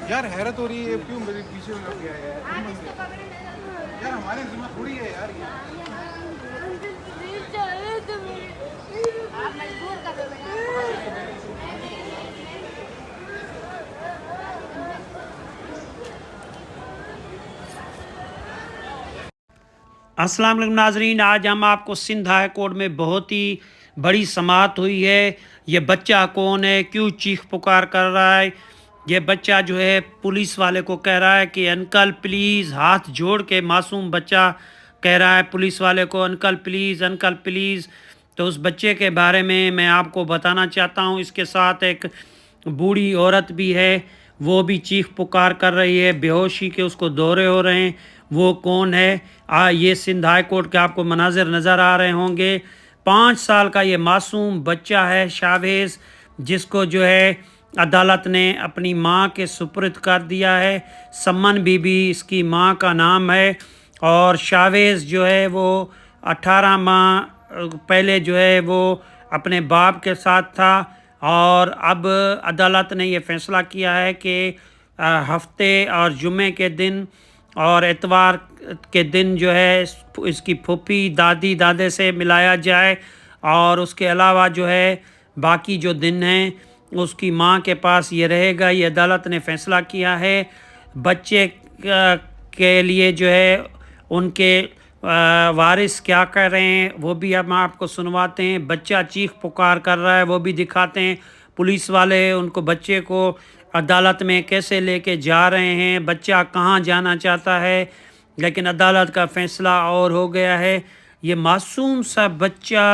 यार हैरत हो रही है, क्यों मेरे पीछे लग गया है यार, हमारे जिम्मा थोड़ी है यार ये। आप मजबूर कर दो बेटा। अस्सलाम वालेकुम नाजरीन, आज हम आपको सिंध हाई कोर्ट में बहुत ही बड़ी समाअत हुई है। ये बच्चा कौन है, क्यों चीख पुकार कर रहा है? ये बच्चा जो है पुलिस वाले को कह रहा है कि अंकल प्लीज़, हाथ जोड़ के मासूम बच्चा कह रहा है पुलिस वाले को, अंकल प्लीज़, अंकल प्लीज़। तो उस बच्चे के बारे में मैं आपको बताना चाहता हूँ। इसके साथ एक बूढ़ी औरत भी है, वो भी चीख पुकार कर रही है, बेहोशी के उसको दौरे हो रहे हैं। वो कौन है? ये सिंध हाई कोर्ट के आपको मनाजिर नज़र आ रहे होंगे। 5 साल का ये मासूम बच्चा है शावेज़, जिसको जो है अदालत ने अपनी माँ के सुपुर्द कर दिया है। सम्मन बीबी इसकी माँ का नाम है। और शावेज़ जो है वो 18 माह पहले जो है वो अपने बाप के साथ था। और अब अदालत ने ये फ़ैसला किया है कि हफ्ते और जुमे के दिन और एतवार के दिन जो है इसकी फूफी दादी दादे से मिलाया जाए, और उसके अलावा जो है बाकी जो दिन हैं उसकी माँ के पास ये रहेगा। ये अदालत ने फ़ैसला किया है। बच्चे के लिए जो है उनके वारिस क्या कर रहे हैं वो भी हम आपको सुनवाते हैं। बच्चा चीख पुकार कर रहा है वो भी दिखाते हैं। पुलिस वाले उनको, बच्चे को अदालत में कैसे लेके जा रहे हैं, बच्चा कहाँ जाना चाहता है, लेकिन अदालत का फ़ैसला और हो गया है। ये मासूम सा बच्चा,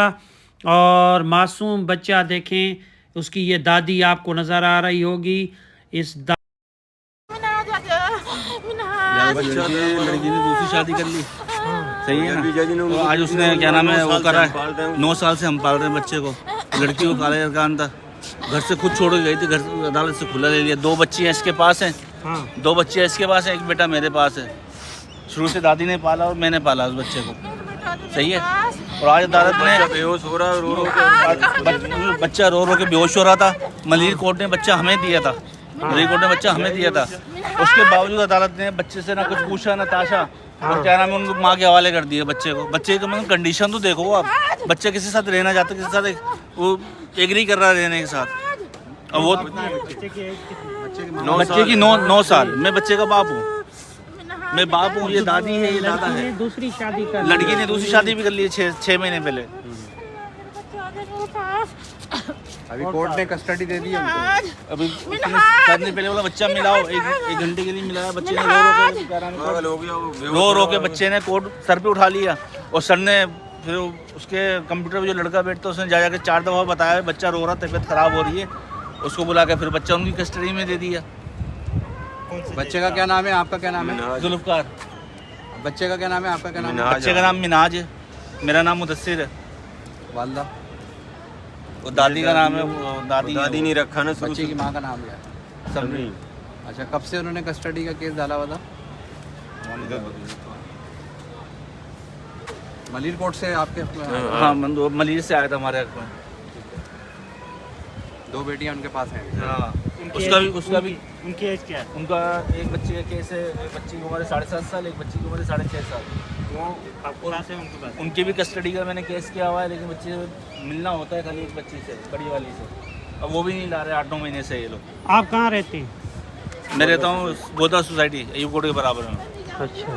और मासूम बच्चा देखें, उसकी ये दादी आपको नज़र आ रही होगी। इस लड़की ने दूसरी शादी कर ली, सही है ना? तो आज उसने क्या नाम है वो करा है। 9 साल से हम पाल रहे हैं बच्चे को। लड़की को काले कान था, घर से खुद छोड़ के गई थी, घर अदालत से खुला ले लिया। 2 बच्ची हैं इसके पास हैं। 2 बच्चे हैं इसके पास हैं, एक बेटा मेरे पास है। शुरू से दादी ने पाला और मैंने पाला उस बच्चे को, सही है। और आज अदालत ने बेहोश हो रहा है, रो रो के बच्चा रो रो के बेहोश हो रहा था। मलिर कोर्ट ने बच्चा हमें दिया था, मलिर कोर्ट ने बच्चा हमें दिया था। उसके बावजूद अदालत ने बच्चे से ना कुछ पूछा ना ताशा, और क्या नाम है उनको माँ के हवाले कर दिया बच्चे को। बच्चे का मतलब कंडीशन तो देखो आप, बच्चे किसी के साथ रहना चाहता, किसी के साथ वो एग्री कर रहा है रहने के साथ। और वो बच्चे की 9 साल। मैं बच्चे का बाप हूँ, मैं बाप हूँ, ये दादी है, ये दादा है। दूसरी शादी कर लड़की ने दूसरी शादी भी कर ली है 6 महीने पहले। अभी कोर्ट ने कस्टडी दे दी हमको। अभी करने पहले वाला बच्चा मिलाओ, एक घंटे के लिए मिलाया। बच्चे ने रो रो के बच्चे ने कोर्ट सर पे उठा लिया, और सर ने फिर उसके कंप्यूटर पे जो लड़का बैठता उसने जा के 4 दफ़ा बताया बच्चा रो रहा, तबीयत ख़राब हो रही है। उसको बुला के फिर बच्चा उनकी कस्टडी में दे दिया। बच्चे का क्या नाम है, आपका क्या नाम है? जुल्फ़कार। बच्चे का क्या नाम है, आपका क्या नाम है? बच्चे का नाम मिनाज है, मेरा नाम मुदस्सिर है। वालदा? वो दादी का नाम है, वो दादी नहीं रखा ना। बच्चे की माँ का नाम क्या है? सबरी। अच्छा, कब से उन्होंने कस्टडी का केस डाला हुआ था? मलिर कोर्ट से आपके? हाँ, मलिर से आया था हमारे हक में। 2 बेटियां उनके पास हैं। हाँ, उसका भी उनकी एज क्या है? उनका एक बच्चे का केस है, एक बच्ची की उम्र 7.5 साल, एक बच्ची की उम्र 6.5 साल। वो आपको पास है उनके पास? उनकी भी कस्टडी का मैंने केस किया हुआ है, लेकिन बच्चे मिलना होता है खाली एक बच्ची से, बड़ी वाली से। अब वो भी नहीं ला रहे 8-9 महीने से ये लोग। आप कहाँ रहते हैं? मैं रहता हूँ गोदा सोसाइटी, यूकोट के बराबर में। अच्छा।